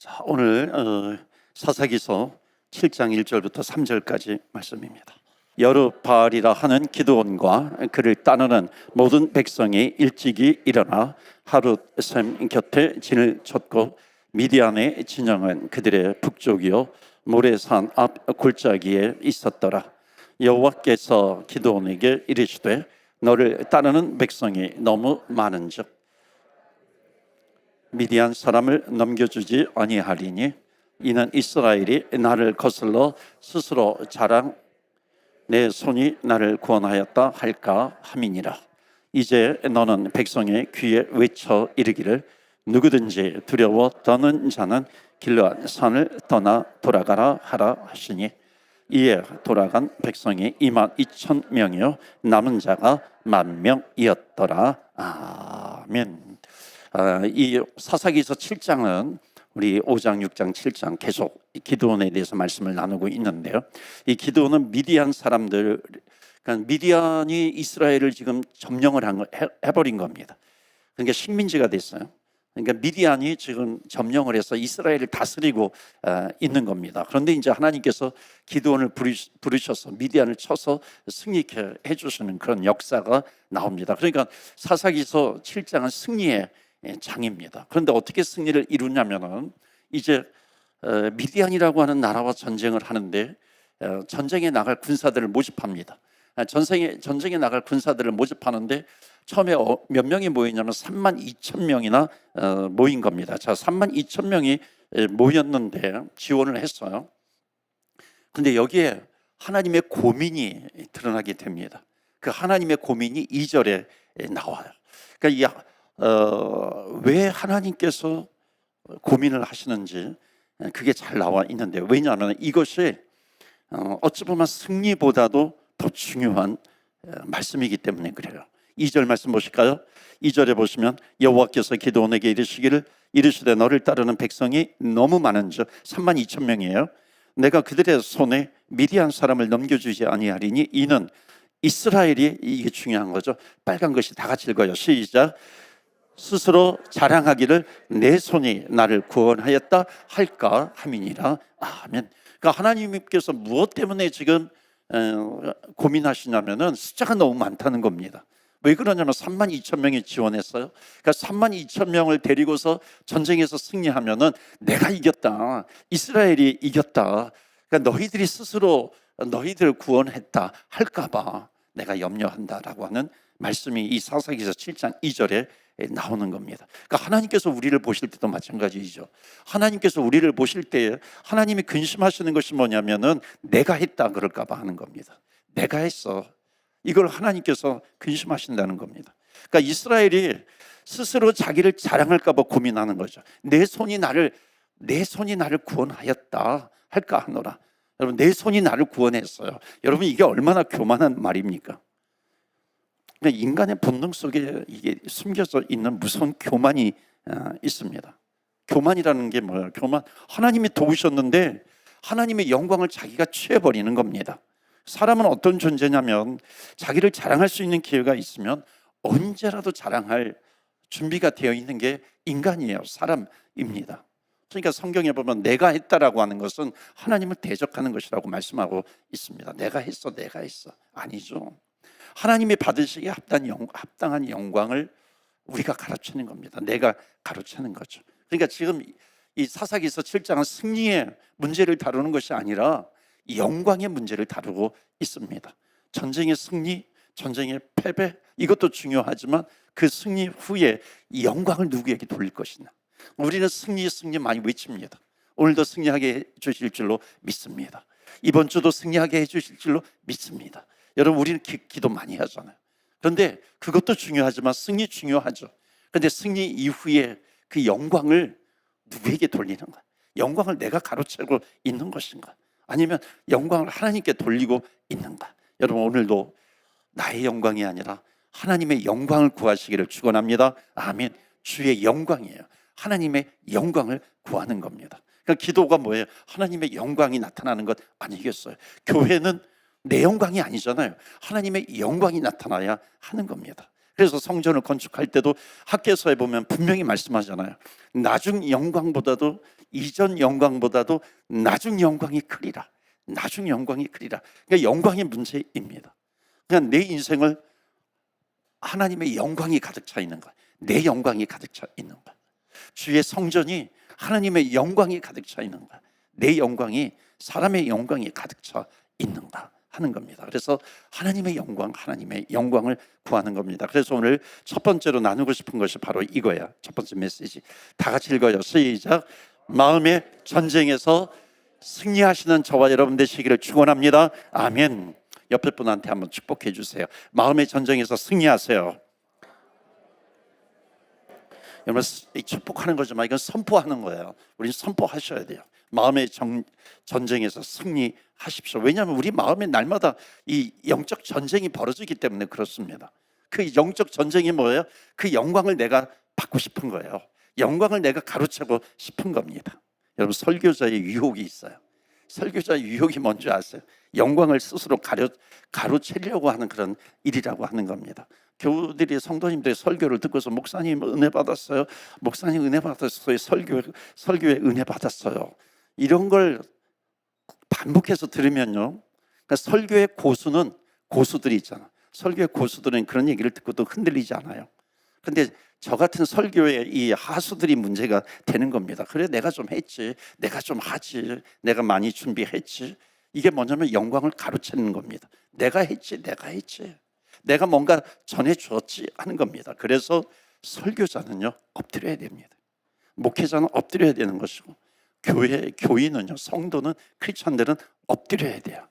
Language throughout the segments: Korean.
자, 오늘 사사기서 7장 1절부터 3절까지 말씀입니다. 여룻바알이라 하는 기드온과 그를 따르는 모든 백성이 일찍이 일어나 하룻샘 곁에 진을 쳤고 미디안의 진영은 그들의 북쪽이요 모레산 앞 골짜기에 있었더라. 여호와께서 기드온에게 이르시되 너를 따르는 백성이 너무 많은즉 미디안 사람을 넘겨주지 아니하리니 이는 이스라엘이 나를 거슬러 스스로 자랑 내 손이 나를 구원하였다 할까 함이니라. 이제 너는 백성의 귀에 외쳐 이르기를 누구든지 두려워 떠는 자는 길르앗 산을 떠나 돌아가라 하라 하시니 이에 돌아간 백성이 22,000명이요 남은 자가 10,000명이었더라. 아멘. 이 사사기서 7장은 우리 5장, 6장, 7장 계속 기드온에 대해서 말씀을 나누고 있는데요. 이 기드온은 미디안 사람들, 그러니까 미디안이 이스라엘을 지금 점령을 해버린 겁니다. 그러니까 식민지가 됐어요. 그러니까 미디안이 지금 점령을 해서 이스라엘을 다스리고 있는 겁니다. 그런데 이제 하나님께서 기드온을 부르셔서 미디안을 쳐서 승리케 해주시는 그런 역사가 나옵니다. 그러니까 사사기서 7장은 승리의 장입니다. 그런데 어떻게 승리를 이루냐면은 이제 미디안이라고 하는 나라와 전쟁을 하는데 전쟁에 나갈 군사들을 모집합니다. 전쟁에 나갈 군사들을 모집하는데 처음에 몇 명이 모이냐면 32,000명이나 모인 겁니다. 자, 32,000명이 모였는데 지원을 했어요. 근데 여기에 하나님의 고민이 드러나게 됩니다. 그 하나님의 고민이 2절에 나와요. 그러니까 왜 하나님께서 고민을 하시는지 그게 잘 나와 있는데, 왜냐하면 이것이 어찌 보면 승리보다도 더 중요한 말씀이기 때문에 그래요. 2절 말씀 보실까요? 2절에 보시면 여호와께서 기드온에게 이르시되 너를 따르는 백성이 너무 많은즉 32,000명이에요. 내가 그들의 손에 미디안 사람을 넘겨주지 아니하리니 이는 이스라엘이, 이게 중요한 거죠. 빨간 것이 다 같이 읽어요. 시작. 스스로 자랑하기를 내 손이 나를 구원하였다 할까 함이니라. 아멘. 그러니까 하나님께서 무엇 때문에 지금 고민하시냐면은 숫자가 너무 많다는 겁니다. 왜 그러냐면 32,000명이 지원했어요. 그러니까 32,000명을 데리고서 전쟁에서 승리하면은 내가 이겼다, 이스라엘이 이겼다, 그러니까 너희들이 스스로 너희들을 구원했다 할까봐 내가 염려한다라고 하는 말씀이 이 사사기서 7장 2절에 나오는 겁니다. 그러니까 하나님께서 우리를 보실 때도 마찬가지이죠. 하나님께서 우리를 보실 때 하나님이 근심하시는 것이 뭐냐면은 내가 했다 그럴까 봐 하는 겁니다. 내가 했어, 이걸 하나님께서 근심하신다는 겁니다. 그러니까 이스라엘이 스스로 자기를 자랑할까 봐 고민하는 거죠. 내 손이 나를 구원하였다 할까 하노라. 여러분, 내 손이 나를 구원했어요. 여러분, 이게 얼마나 교만한 말입니까? 인간의 본능 속에 이게 숨겨져 있는 무서운 교만이 있습니다. 교만이라는 게 뭐예요? 교만, 하나님이 도우셨는데 하나님의 영광을 자기가 취해버리는 겁니다. 사람은 어떤 존재냐면 자기를 자랑할 수 있는 기회가 있으면 언제라도 자랑할 준비가 되어 있는 게 인간이에요. 사람입니다. 그러니까 성경에 보면 내가 했다라고 하는 것은 하나님을 대적하는 것이라고 말씀하고 있습니다. 내가 했어. 아니죠. 하나님이 받으시기에 합당한 영광을 우리가 가르치는 겁니다. 내가 가르치는 거죠. 그러니까 지금 이 사사기서 7장은 승리의 문제를 다루는 것이 아니라 영광의 문제를 다루고 있습니다. 전쟁의 승리, 전쟁의 패배, 이것도 중요하지만 그 승리 후에 이 영광을 누구에게 돌릴 것이냐. 우리는 승리 많이 외칩니다. 오늘도 승리하게 해주실 줄로 믿습니다. 이번 주도 승리하게 해주실 줄로 믿습니다. 여러분, 우리는 기도 많이 하잖아요. 그런데 그것도 중요하지만 승리 중요하죠. 그런데 승리 이후에 그 영광을 누구에게 돌리는가? 영광을 내가 가로채고 있는 것인가? 아니면 영광을 하나님께 돌리고 있는가? 여러분, 오늘도 나의 영광이 아니라 하나님의 영광을 구하시기를 축원합니다. 아멘. 주의 영광이에요. 하나님의 영광을 구하는 겁니다. 그러니까 기도가 뭐예요? 하나님의 영광이 나타나는 것 아니겠어요? 교회는 내 영광이 아니잖아요. 하나님의 영광이 나타나야 하는 겁니다. 그래서 성전을 건축할 때도 학개서에 보면 분명히 말씀하잖아요. 나중 영광보다도, 이전 영광보다도 나중 영광이 크리라. 나중 영광이 크리라. 그러니까 영광의 문제입니다. 그냥 내 인생을 하나님의 영광이 가득 차 있는 거야. 내 영광이 가득 차 있는 거야. 주의 성전이 하나님의 영광이 가득 차 있는 거야. 내 영광이 사람의 영광이 가득 차 있는가 하는 겁니다. 그래서 하나님의 영광을 구하는 겁니다. 그래서 오늘 첫 번째로 나누고 싶은 것이 바로 이거야. 첫 번째 메시지. 다 같이 읽어요. 시작. 마음의 전쟁에서 승리하시는 저와 여러분 되시기를 축원합니다. 아멘. 옆에 분한테 한번 축복해 주세요. 마음의 전쟁에서 승리하세요. 여러분, 축복하는 거지만 이건 선포하는 거예요. 우리 선포하셔야 돼요. 마음의 전쟁에서 승리하십시오. 왜냐하면 우리 마음에 날마다 이 영적 전쟁이 벌어지기 때문에 그렇습니다. 그 영적 전쟁이 뭐예요? 그 영광을 내가 받고 싶은 거예요. 영광을 내가 가로채고 싶은 겁니다. 여러분, 설교자의 유혹이 있어요. 설교자의 유혹이 뭔지 아세요? 영광을 스스로 가로채려고 하는 그런 일이라고 하는 겁니다. 교우들이, 성도님들의 설교를 듣고서 목사님 은혜 받았어요. 목사님 은혜 받았어요. 설교에 은혜 받았어요. 이런 걸 반복해서 들으면요, 그러니까 설교의 고수들이 있잖아. 설교의 고수들은 그런 얘기를 듣고도 흔들리지 않아요. 근데 저 같은 설교의 이 하수들이 문제가 되는 겁니다. 그래, 내가 좀 했지, 내가 좀 하지, 내가 많이 준비했지. 이게 뭐냐면 영광을 가로채는 겁니다. 내가 했지, 내가 뭔가 전해주었지 하는 겁니다. 그래서 설교자는요, 엎드려야 됩니다. 목회자는 엎드려야 되는 것이고, 교인은요, 성도는, 크리스천들은 엎드려야 돼요.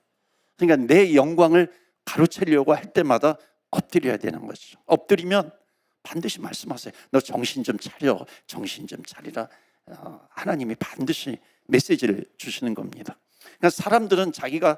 그러니까 내 영광을 가로채려고 할 때마다 엎드려야 되는 거죠. 엎드리면 반드시 말씀하세요. 너 정신 좀 차려, 정신 좀 차리라. 하나님이 반드시 메시지를 주시는 겁니다. 그러니까 사람들은 자기가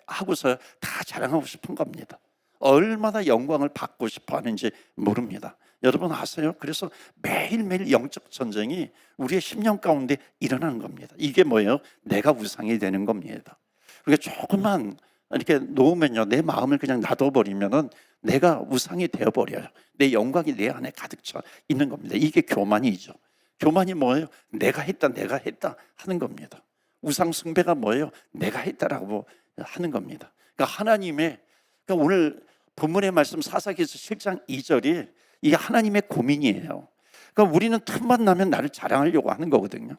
하고서 다 자랑하고 싶은 겁니다. 얼마나 영광을 받고 싶어 하는지 모릅니다. 여러분 아세요? 그래서 매일매일 영적 전쟁이 우리의 심령 가운데 일어나는 겁니다. 이게 뭐예요? 내가 우상이 되는 겁니다. 그러니까 조금만 이렇게 놓으면요, 내 마음을 그냥 놔둬버리면은 내가 우상이 되어버려요. 내 영광이 내 안에 가득 차 있는 겁니다. 이게 교만이죠. 교만이 뭐예요? 내가 했다 하는 겁니다. 우상 숭배가 뭐예요? 내가 했다라고 하는 겁니다. 그러니까 그러니까 오늘 본문의 말씀 사사기서 7장 2절이 이게 하나님의 고민이에요. 그러니까 우리는 틈만 나면 나를 자랑하려고 하는 거거든요.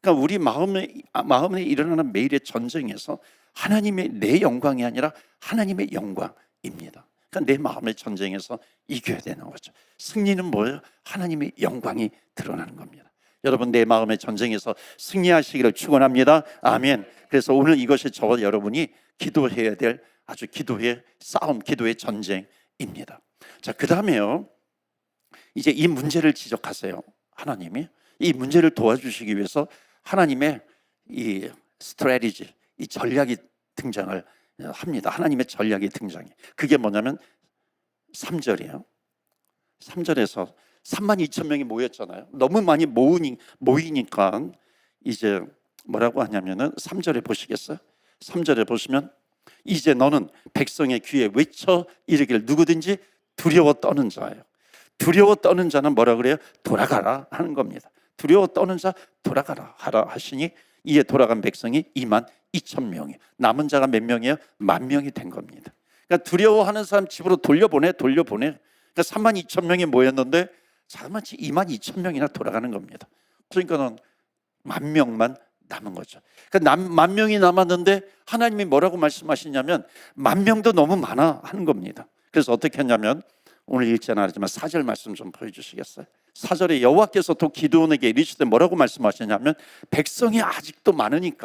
그러니까 우리 마음에 일어나는 매일의 전쟁에서 하나님의 내 영광이 아니라 하나님의 영광입니다. 그러니까 내 마음의 전쟁에서 이겨야 되는 거죠. 승리는 뭐예요? 하나님의 영광이 드러나는 겁니다. 여러분, 내 마음의 전쟁에서 승리하시기를 축원합니다. 아멘. 그래서 오늘 이것이 저와 여러분이 기도해야 될 아주 기도의 싸움, 기도의 전쟁입니다. 자, 그 다음에요, 이제 이 문제를 지적하세요. 하나님이 이 문제를 도와주시기 위해서 하나님의 이 스트래티지, 이 전략이 등장을 합니다. 하나님의 전략이 등장해. 그게 뭐냐면 3절이에요. 3절에서 32,000명이 모였잖아요. 너무 많이 모이니까 이제 뭐라고 하냐면은 3절에 보시겠어요? 3절에 보시면 이제 너는 백성의 귀에 외쳐 이르기를 누구든지 두려워 떠는 자예요. 두려워 떠는 자는 뭐라 그래요? 돌아가라 하는 겁니다. 두려워 떠는 자 돌아가라 하라 하시니 이에 돌아간 백성이 22,000명이, 남은 자가 몇 명이에요? 10,000명이 된 겁니다. 그러니까 두려워하는 사람 집으로 돌려보내. 그러니까 32,000명이 모였는데 자마치 22,000명이나 돌아가는 겁니다. 그러니까는 10,000명만 남은 거죠. 그러니까 10,000명이 남았는데 하나님이 뭐라고 말씀하시냐면 10,000명도 너무 많아 하는 겁니다. 그래서 어떻게 했냐면 오늘 읽지 않았지만 4절 말씀 좀 보여주시겠어요? 4절에 여호와께서 또 기드온에게 이르시되 뭐라고 말씀하시냐면 백성이 아직도 많으니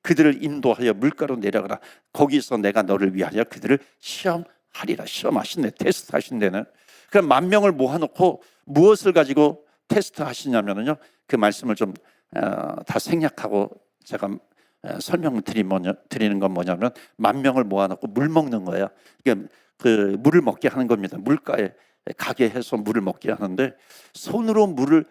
그들을 인도하여 물가로 내려가라. 거기서 내가 너를 위하여 그들을 시험하리라. 시험하신대, 테스트하신대는. 그럼 10,000명을 모아놓고 무엇을 가지고 테스트하시냐면요, 그 말씀을 좀 다 생략하고 제가 설명을 드리는 건 뭐냐면 10,000명을 모아놓고 물 먹는 거예요. 그러니까 그 물을 먹게 하는 겁니다. 물가에 가게 해서 물을 먹게 하는데 손으로 물을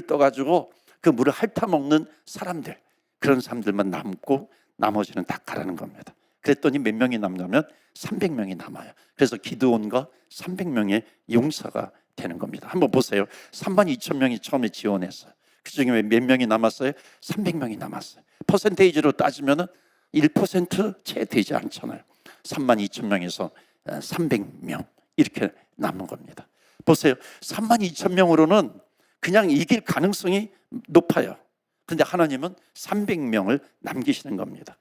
떠가지고 그 물을 핥아 먹는 사람들, 그런 사람들만 남고 나머지는 다 가라는 겁니다. 그랬더니 몇 명이 남냐면 300명이 남아요. 그래서 기드온과 300명의 용사가 되는 겁니다. 한번 보세요. 32,000명이 처음에 지원했어요. 그중에 몇 명이 남았어요? 300명이 남았어요. 퍼센테이지로 따지면 1%채 되지 않잖아요. 32,000명에서 300명 이렇게 남은 겁니다. 보세요. 32,000명으로는 그냥 이길 가능성이 높아요. 그런데 하나님은 300명을 남기시는 겁니다.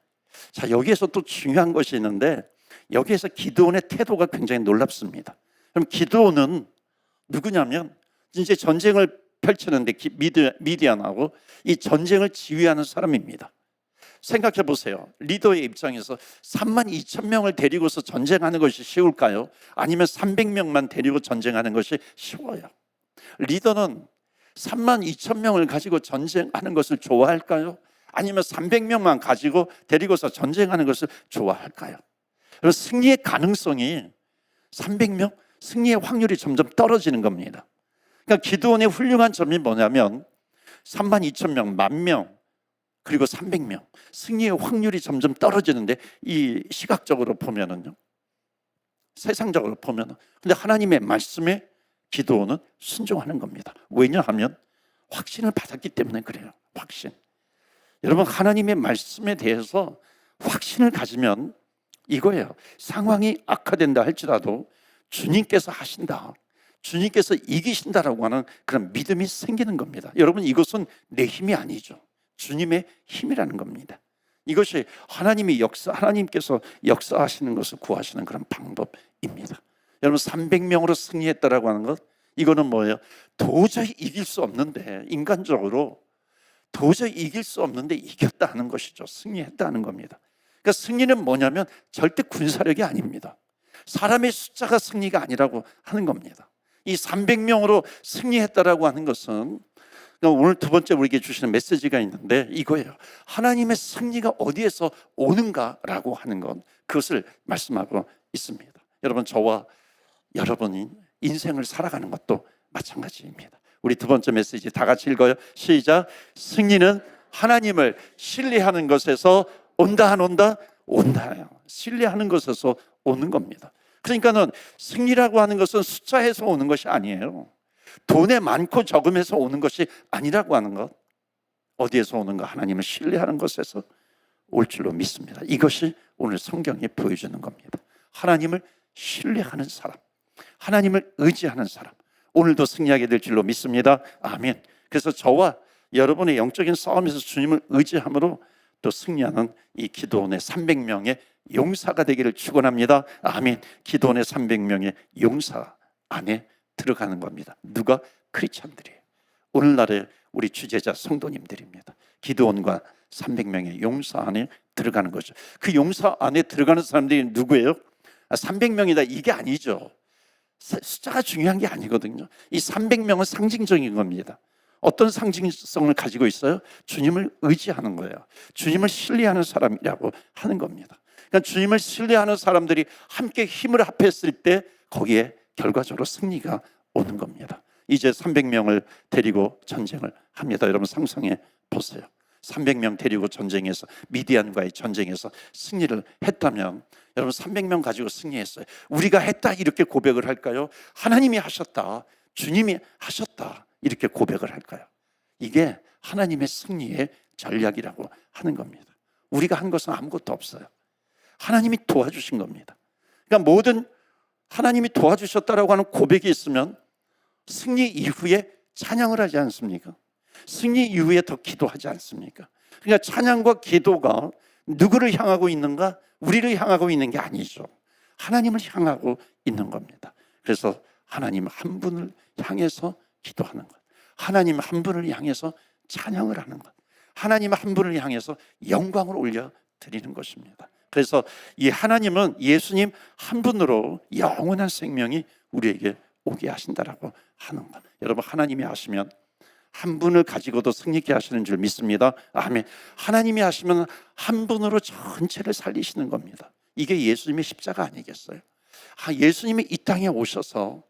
자, 여기에서 또 중요한 것이 있는데, 여기에서 기드온의 태도가 굉장히 놀랍습니다. 그럼 기드온은 누구냐면 이제 전쟁을 펼치는데 미디안하고 이 전쟁을 지휘하는 사람입니다. 생각해 보세요. 리더의 입장에서 32,000명을 데리고서 전쟁하는 것이 쉬울까요? 아니면 300명만 데리고 전쟁하는 것이 쉬워요? 리더는 32,000명을 가지고 전쟁하는 것을 좋아할까요? 아니면 300명만 가지고 데리고서 전쟁하는 것을 좋아할까요? 승리의 가능성이 300명, 승리의 확률이 점점 떨어지는 겁니다. 그러니까 기드온의 훌륭한 점이 뭐냐면 32,000명, 10,000명, 그리고 300명, 승리의 확률이 점점 떨어지는데, 이 시각적으로 보면은요, 세상적으로 보면은. 근데 하나님의 말씀에 기드온은 순종하는 겁니다. 왜냐하면 확신을 받았기 때문에 그래요. 확신. 여러분, 하나님의 말씀에 대해서 확신을 가지면 이거예요. 상황이 악화된다 할지라도 주님께서 하신다, 주님께서 이기신다라고 하는 그런 믿음이 생기는 겁니다. 여러분, 이것은 내 힘이 아니죠. 주님의 힘이라는 겁니다. 이것이 하나님께서 역사하시는 것을 구하시는 그런 방법입니다. 여러분, 300명으로 승리했다라고 하는 것, 이거는 뭐예요? 도저히 이길 수 없는데, 인간적으로 도저히 이길 수 없는데 이겼다는 것이죠. 승리했다는 겁니다. 그러니까 승리는 뭐냐면 절대 군사력이 아닙니다. 사람의 숫자가 승리가 아니라고 하는 겁니다. 이 300명으로 승리했다라고 하는 것은, 오늘 두 번째 우리에게 주시는 메시지가 있는데 이거예요. 하나님의 승리가 어디에서 오는가라고 하는 것, 그것을 말씀하고 있습니다. 여러분, 저와 여러분이 인생을 살아가는 것도 마찬가지입니다. 우리 두 번째 메시지 다 같이 읽어요. 시작. 승리는 하나님을 신뢰하는 것에서 온다, 안 온다? 온다요. 신뢰하는 것에서 오는 겁니다. 그러니까는 승리라고 하는 것은 숫자에서 오는 것이 아니에요. 돈의 많고 적음에서 오는 것이 아니라고 하는 것. 어디에서 오는가? 하나님을 신뢰하는 것에서 올 줄로 믿습니다. 이것이 오늘 성경이 보여주는 겁니다. 하나님을 신뢰하는 사람, 하나님을 의지하는 사람, 오늘도 승리하게 될 줄로 믿습니다. 아멘. 그래서 저와 여러분의 영적인 싸움에서 주님을 의지함으로 또 승리하는 이 기드온의 300명의 용사가 되기를 축원합니다. 아멘. 기드온의 300명의 용사 안에 들어가는 겁니다. 누가? 크리스찬들이에요. 오늘날의 우리 주제자 성도님들입니다. 기드온과 300명의 용사 안에 들어가는 거죠. 그 용사 안에 들어가는 사람들이 누구예요? 300명이다 이게 아니죠. 숫자가 중요한 게 아니거든요. 이 300명은 상징적인 겁니다. 어떤 상징성을 가지고 있어요? 주님을 의지하는 거예요. 주님을 신뢰하는 사람이라고 하는 겁니다. 그러니까 주님을 신뢰하는 사람들이 함께 힘을 합했을 때 거기에 결과적으로 승리가 오는 겁니다. 이제 300명을 데리고 전쟁을 합니다. 여러분, 상상해 보세요. 300명 데리고 전쟁에서, 미디안과의 전쟁에서 승리를 했다면, 여러분 300명 가지고 승리했어요. 우리가 했다 이렇게 고백을 할까요? 하나님이 하셨다, 주님이 하셨다 이렇게 고백을 할까요? 이게 하나님의 승리의 전략이라고 하는 겁니다. 우리가 한 것은 아무것도 없어요. 하나님이 도와주신 겁니다. 그러니까 모든 하나님이 도와주셨다라고 하는 고백이 있으면 승리 이후에 찬양을 하지 않습니까? 승리 이후에 더 기도하지 않습니까? 그러니까 찬양과 기도가 누구를 향하고 있는가? 우리를 향하고 있는 게 아니죠. 하나님을 향하고 있는 겁니다. 그래서 하나님 한 분을 향해서 기도하는 것, 하나님 한 분을 향해서 찬양을 하는 것, 하나님 한 분을 향해서 영광을 올려드리는 것입니다. 그래서 이 하나님은 예수님 한 분으로 영원한 생명이 우리에게 오게 하신다라고 하는 것. 여러분, 하나님이 하시면 한 분을 가지고도 승리케 하시는 줄 믿습니다. 아멘. 하나님이 하시면 한 분으로 전체를 살리시는 겁니다. 이게 예수님의 십자가 아니겠어요? 예수님이 이 땅에 오셔서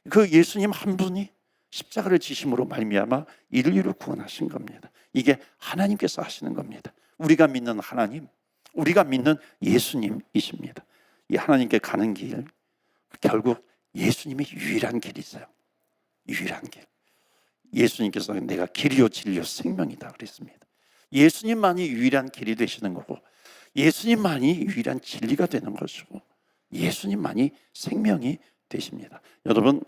그 예수님 한 분이 십자가를 지심으로 말미암아 인류를 구원하신 겁니다. 이게 하나님께서 하시는 겁니다. 우리가 믿는 하나님, 우리가 믿는 예수님이십니다. 이 하나님께 가는 길, 결국 예수님의 유일한 길이세요. 유일한 길. 예수님께서 내가 길이요 진리요 생명이다 그랬습니다. 예수님만이 유일한 길이 되시는 거고, 예수님만이 유일한 진리가 되는 것이고, 예수님만이 생명이 되십니다. 여러분,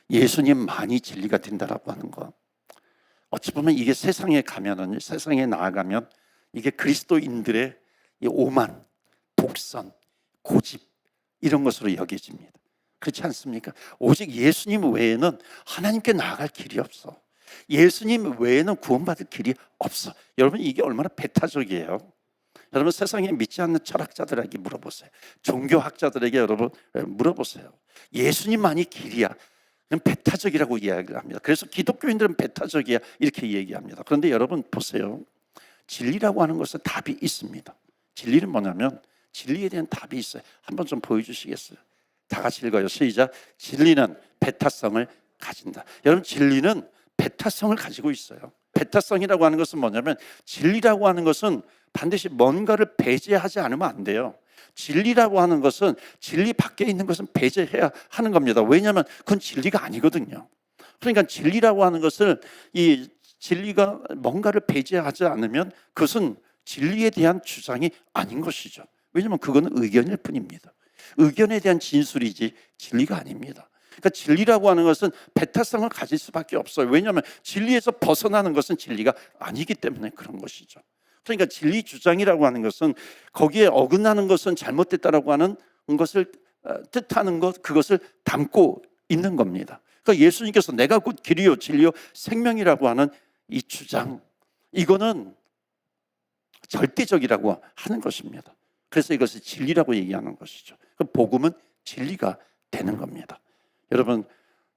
예수님만이 진리가 된다라고 하는 거, 어찌 보면 이게 세상에 가면은, 세상에 나아가면 이게 그리스도인들의 이 오만, 독선, 고집 이런 것으로 여겨집니다. 그렇지 않습니까? 오직 예수님 외에는 하나님께 나아갈 길이 없어. 예수님 외에는 구원받을 길이 없어. 여러분, 이게 얼마나 배타적이에요. 여러분, 세상에 믿지 않는 철학자들에게 물어보세요. 종교학자들에게 여러분 물어보세요. 예수님만이 길이야. 그럼 배타적이라고 이야기를 합니다. 그래서 기독교인들은 배타적이야 이렇게 얘기합니다. 그런데 여러분 보세요. 진리라고 하는 것은 답이 있습니다. 진리는 뭐냐면, 진리에 대한 답이 있어요. 한번 좀 보여주시겠어요? 다 같이 읽어요. 시작. 진리는 배타성을 가진다. 여러분, 진리는 배타성을 가지고 있어요. 배타성이라고 하는 것은 뭐냐면, 진리라고 하는 것은 반드시 뭔가를 배제하지 않으면 안 돼요. 진리라고 하는 것은, 진리 밖에 있는 것은 배제해야 하는 겁니다. 왜냐하면 그건 진리가 아니거든요. 그러니까 진리라고 하는 것을, 이 진리가 뭔가를 배제하지 않으면 그것은 진리에 대한 주장이 아닌 것이죠. 왜냐하면 그건 의견일 뿐입니다. 의견에 대한 진술이지 진리가 아닙니다. 그러니까 진리라고 하는 것은 배타성을 가질 수밖에 없어요. 왜냐하면 진리에서 벗어나는 것은 진리가 아니기 때문에 그런 것이죠. 그러니까 진리 주장이라고 하는 것은 거기에 어긋나는 것은 잘못됐다라고 하는 것을 뜻하는 것, 그것을 담고 있는 겁니다. 그러니까 예수님께서 내가 곧 길이요 진리요 생명이라고 하는 이 주장, 이거는 절대적이라고 하는 것입니다. 그래서 이것을 진리라고 얘기하는 것이죠. 복음은 진리가 되는 겁니다. 여러분,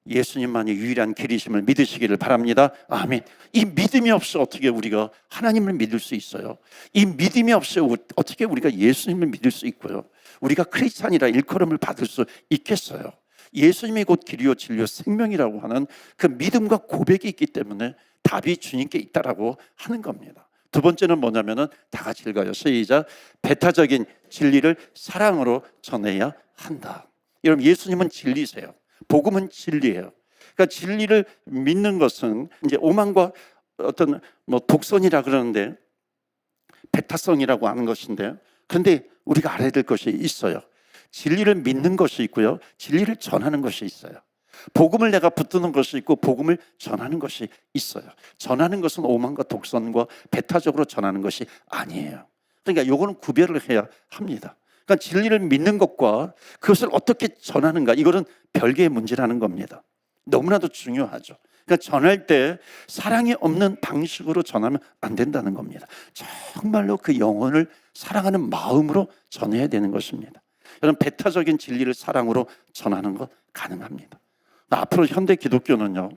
예수님만이 유일한 길이심을 믿으시기를 바랍니다. 아멘. 이 믿음이 없이 어떻게 우리가 하나님을 믿을 수 있어요? 이 믿음이 없이 어떻게 우리가 예수님을 믿을 수 있고요? 우리가 크리스찬이라 일컬음을 받을 수 있겠어요? 예수님이 곧 길이요 진리요 생명이라고 하는 그 믿음과 고백이 있기 때문에 답이 주님께 있다라고 하는 겁니다. 두 번째는 뭐냐면은, 다 같이 읽어요. 시작. 배타적인 진리를 사랑으로 전해야 한다. 여러분, 예수님은 진리세요. 복음은 진리예요. 그러니까 진리를 믿는 것은 이제 오만과 어떤 독선이라 그러는데, 배타성이라고 하는 것인데, 그런데 우리가 알아야 될 것이 있어요. 진리를 믿는 것이 있고요, 진리를 전하는 것이 있어요. 복음을 내가 붙드는 것이 있고 복음을 전하는 것이 있어요. 전하는 것은 오만과 독선과 배타적으로 전하는 것이 아니에요. 그러니까 요거는 구별을 해야 합니다. 그러니까 진리를 믿는 것과 그것을 어떻게 전하는가, 이거는 별개의 문제라는 겁니다. 너무나도 중요하죠. 그러니까 전할 때 사랑이 없는 방식으로 전하면 안 된다는 겁니다. 정말로 그 영혼을 사랑하는 마음으로 전해야 되는 것입니다. 여러분, 배타적인 진리를 사랑으로 전하는 것 가능합니다. 앞으로 현대 기독교는요,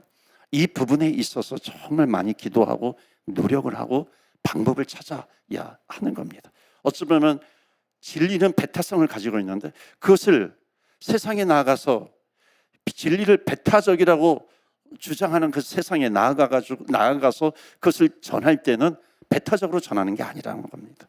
이 부분에 있어서 정말 많이 기도하고 노력을 하고 방법을 찾아야 하는 겁니다. 어찌 보면 진리는 배타성을 가지고 있는데, 그것을 세상에 나아가서 진리를 배타적이라고 주장하는 그 세상에 나아가서 그것을 전할 때는 배타적으로 전하는 게 아니라는 겁니다.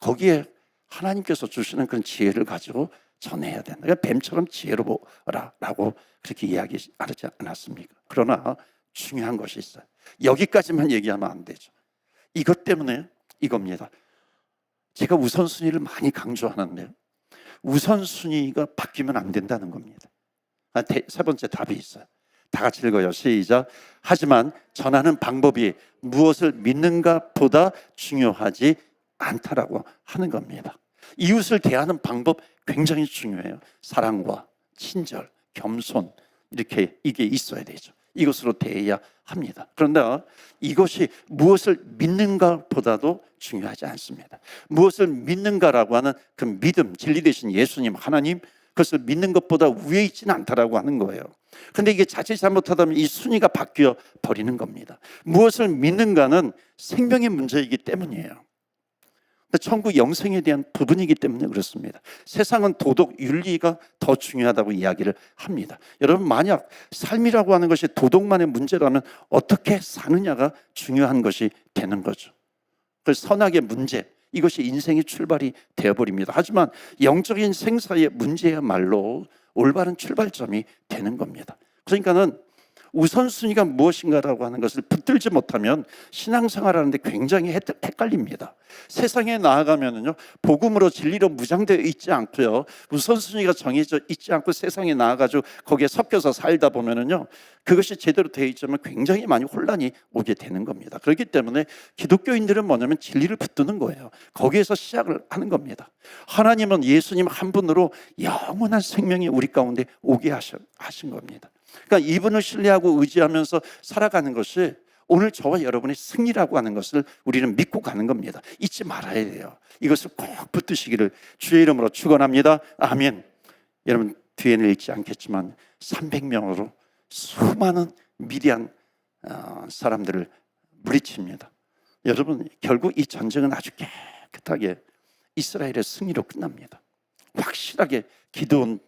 거기에 하나님께서 주시는 그런 지혜를 가지고 전해야 된다. 그러니까 뱀처럼 지혜로워라라고 그렇게 이야기하지 않았습니까? 그러나 중요한 것이 있어요. 여기까지만 얘기하면 안 되죠. 이것 때문에 이겁니다. 제가 우선순위를 많이 강조하는데요, 우선순위가 바뀌면 안 된다는 겁니다. 세 번째 답이 있어요. 다 같이 읽어요. 시작. 하지만 전하는 방법이 무엇을 믿는가 보다 중요하지 않다라고 하는 겁니다. 이웃을 대하는 방법 굉장히 중요해요. 사랑과 친절, 겸손, 이렇게 이게 있어야 되죠. 이것으로 대해야 합니다. 그런데 이것이 무엇을 믿는가 보다도 중요하지 않습니다. 무엇을 믿는가라고 하는 그 믿음, 진리 되신 예수님, 하나님, 그것을 믿는 것보다 위에 있지는 않다라고 하는 거예요. 그런데 이게 자칫 잘못하다면 이 순위가 바뀌어 버리는 겁니다. 무엇을 믿는가는 생명의 문제이기 때문이에요. 천국 영생에 대한 부분이기 때문에 그렇습니다. 세상은 도덕, 윤리가 더 중요하다고 이야기를 합니다. 여러분, 만약 삶이라고 하는 것이 도덕만의 문제라면 어떻게 사느냐가 중요한 것이 되는 거죠. 그 선악의 문제, 이것이 인생의 출발이 되어버립니다. 하지만 영적인 생사의 문제야말로 올바른 출발점이 되는 겁니다. 그러니까는 우선순위가 무엇인가라고 하는 것을 붙들지 못하면 신앙생활하는데 굉장히 헷갈립니다. 세상에 나아가면은요, 복음으로 진리로 무장되어 있지 않고요, 우선순위가 정해져 있지 않고 세상에 나아가지고 거기에 섞여서 살다 보면은요, 그것이 제대로 되어 있지만 굉장히 많이 혼란이 오게 되는 겁니다. 그렇기 때문에 기독교인들은 뭐냐면 진리를 붙드는 거예요. 거기에서 시작을 하는 겁니다. 하나님은 예수님 한 분으로 영원한 생명이 우리 가운데 오게 하신 겁니다. 그러니까 이분을 신뢰하고 의지하면서 살아가는 것이 오늘 저와 여러분의 승리라고 하는 것을 우리는 믿고 가는 겁니다. 잊지 말아야 돼요. 이것을 꼭 붙드시기를 주의 이름으로 축원합니다. 아멘. 여러분, 뒤에는 읽지 않겠지만 300명으로 수많은 미디안 사람들을 물리칩니다. 여러분, 결국 이 전쟁은 아주 깨끗하게 이스라엘의 승리로 끝납니다. 확실하게 기드온과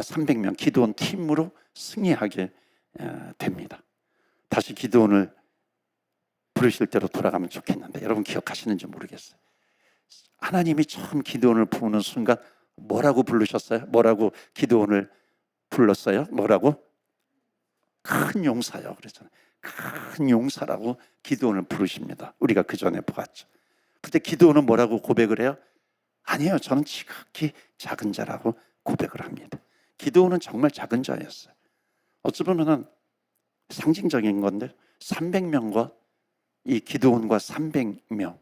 300명 기드온 팀으로 승리하게 됩니다. 다시 기드온을 부르실 때로 돌아가면 좋겠는데 여러분 기억하시는지 모르겠어요. 하나님이 처음 기드온을 부르는 순간 뭐라고 부르셨어요? 뭐라고 기드온을 불렀어요? 뭐라고? 큰 용사요 그랬잖아요. 큰 용사라고 기드온을 부르십니다. 우리가 그 전에 보았죠. 그때 기드온은 뭐라고 고백을 해요? 아니에요, 저는 지극히 작은 자라고 고백을 합니다. 기드온은 정말 작은 자였어요. 어찌 보면은 상징적인 건데 300명과 이 기드온과 300명,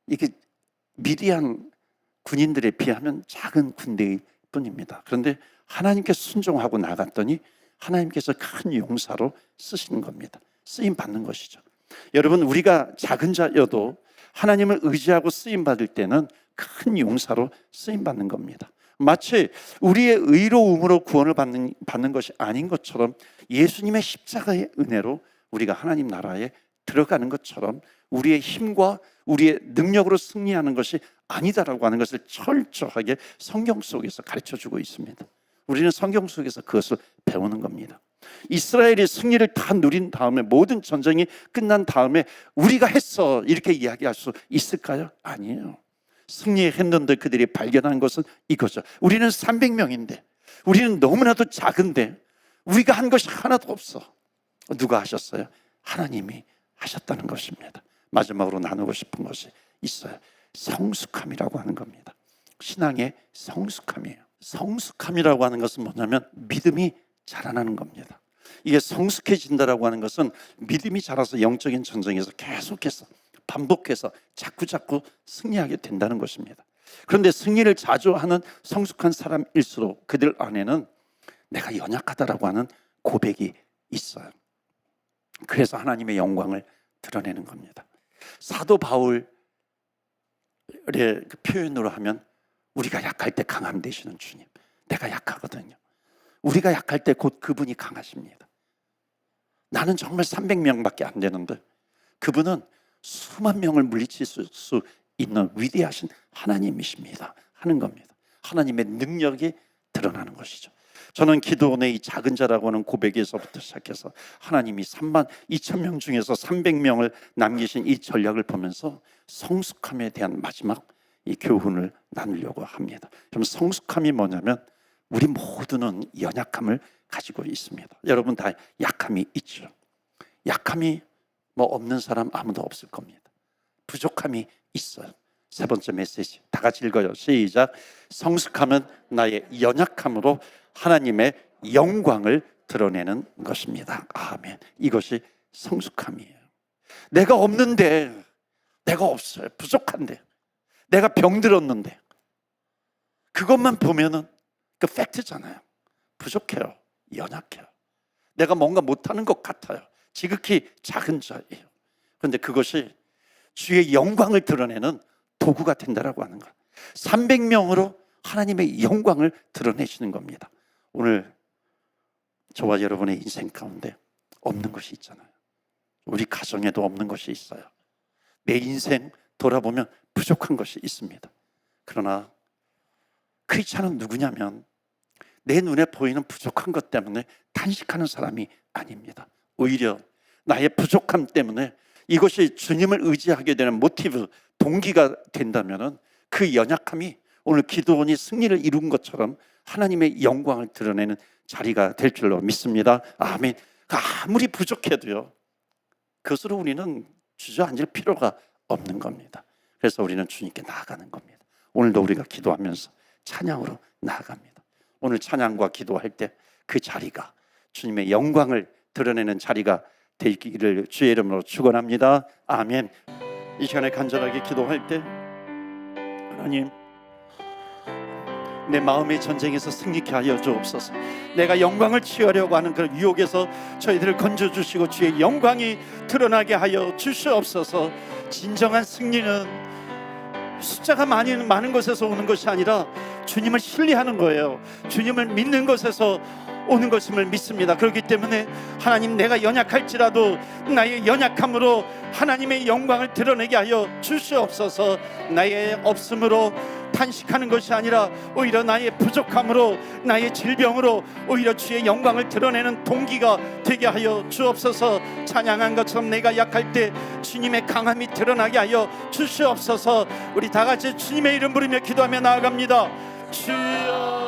이게 미디안 군인들에 비하면 작은 군대일 뿐입니다. 그런데 하나님께 순종하고 나갔더니 하나님께서 큰 용사로 쓰시는 겁니다. 쓰임 받는 것이죠. 여러분, 우리가 작은 자여도 하나님을 의지하고 쓰임 받을 때는 큰 용사로 쓰임 받는 겁니다. 마치 우리의 의로움으로 구원을 받는 것이 아닌 것처럼 예수님의 십자가의 은혜로 우리가 하나님 나라에 들어가는 것처럼 우리의 힘과 우리의 능력으로 승리하는 것이 아니다라고 하는 것을 철저하게 성경 속에서 가르쳐주고 있습니다. 우리는 성경 속에서 그것을 배우는 겁니다. 이스라엘이 승리를 다 누린 다음에, 모든 전쟁이 끝난 다음에 우리가 했어 이렇게 이야기할 수 있을까요? 아니에요. 승리했는데 그들이 발견한 것은 이거죠. 우리는 300명인데, 우리는 너무나도 작은데 우리가 한 것이 하나도 없어. 누가 하셨어요? 하나님이 하셨다는 것입니다. 마지막으로 나누고 싶은 것이 있어요. 성숙함이라고 하는 겁니다. 신앙의 성숙함이에요. 성숙함이라고 하는 것은 뭐냐면 믿음이 자라나는 겁니다. 이게 성숙해진다라고 하는 것은 믿음이 자라서 영적인 전쟁에서 계속해서 반복해서 자꾸 승리하게 된다는 것입니다. 그런데 승리를 자주 하는 성숙한 사람일수록 그들 안에는 내가 연약하다라고 하는 고백이 있어요. 그래서 하나님의 영광을 드러내는 겁니다. 사도 바울의 그 표현으로 하면 우리가 약할 때 강함 되시는 주님. 내가 약하거든요. 우리가 약할 때 곧 그분이 강하십니다. 나는 정말 300명밖에 안 되는데 그분은 수만 명을 물리칠 수 있는 위대하신 하나님이십니다 하는 겁니다. 하나님의 능력이 드러나는 것이죠. 저는 기도원의 이 작은 자라고 하는 고백에서부터 시작해서 하나님이 3만 2천 명 중에서 300명을 남기신 이 전략을 보면서 성숙함에 대한 마지막 이 교훈을 나누려고 합니다. 그럼 성숙함이 뭐냐면 우리 모두는 연약함을 가지고 있습니다. 여러분 다 약함이 있죠. 약함이 뭐 없는 사람 아무도 없을 겁니다. 부족함이 있어요. 세 번째 메시지 다 같이 읽어요. 시작. 성숙함은 나의 연약함으로 하나님의 영광을 드러내는 것입니다. 아멘. 이것이 성숙함이에요. 내가 없는데, 내가 없어요. 부족한데, 내가 병들었는데 그것만 보면은 그 팩트잖아요. 부족해요. 연약해요. 내가 뭔가 못하는 것 같아요. 지극히 작은 자예요. 그런데 그것이 주의 영광을 드러내는 도구가 된다라고 하는 것. 300명으로 하나님의 영광을 드러내시는 겁니다. 오늘 저와 여러분의 인생 가운데 없는 것이 있잖아요. 우리 가정에도 없는 것이 있어요. 내 인생 돌아보면 부족한 것이 있습니다. 그러나 크리스찬은 누구냐면 내 눈에 보이는 부족한 것 때문에 탄식하는 사람이 아닙니다. 오히려 나의 부족함 때문에 이것이 주님을 의지하게 되는 모티브, 동기가 된다면 그 연약함이 오늘 기도원이 승리를 이룬 것처럼 하나님의 영광을 드러내는 자리가 될 줄로 믿습니다. 아멘. 아무리 부족해도요, 그것으로 우리는 주저앉을 필요가 없는 겁니다. 그래서 우리는 주님께 나아가는 겁니다. 오늘도 우리가 기도하면서 찬양으로 나아갑니다. 오늘 찬양과 기도할 때 그 자리가 주님의 영광을 드러내는 자리가 되기를 주의 이름으로 축원합니다. 아멘. 이 시간에 간절하게 기도할 때 하나님, 내 마음의 전쟁에서 승리케 하여 주옵소서. 내가 영광을 취하려고 하는 그런 유혹에서 저희들을 건져주시고 주의 영광이 드러나게 하여 주시옵소서. 진정한 승리는 숫자가 많은 것에서 오는 것이 아니라 주님을 신뢰하는 거예요. 주님을 믿는 것에서 오는 것임을 믿습니다. 그렇기 때문에 하나님, 내가 연약할지라도 나의 연약함으로 하나님의 영광을 드러내게 하여 주시옵소서. 나의 없음으로 탄식하는 것이 아니라 오히려 나의 부족함으로, 나의 질병으로 오히려 주의 영광을 드러내는 동기가 되게 하여 주옵소서. 찬양한 것처럼 내가 약할 때 주님의 강함이 드러나게 하여 주시옵소서. 우리 다 같이 주님의 이름 부르며 기도하며 나아갑니다. 주여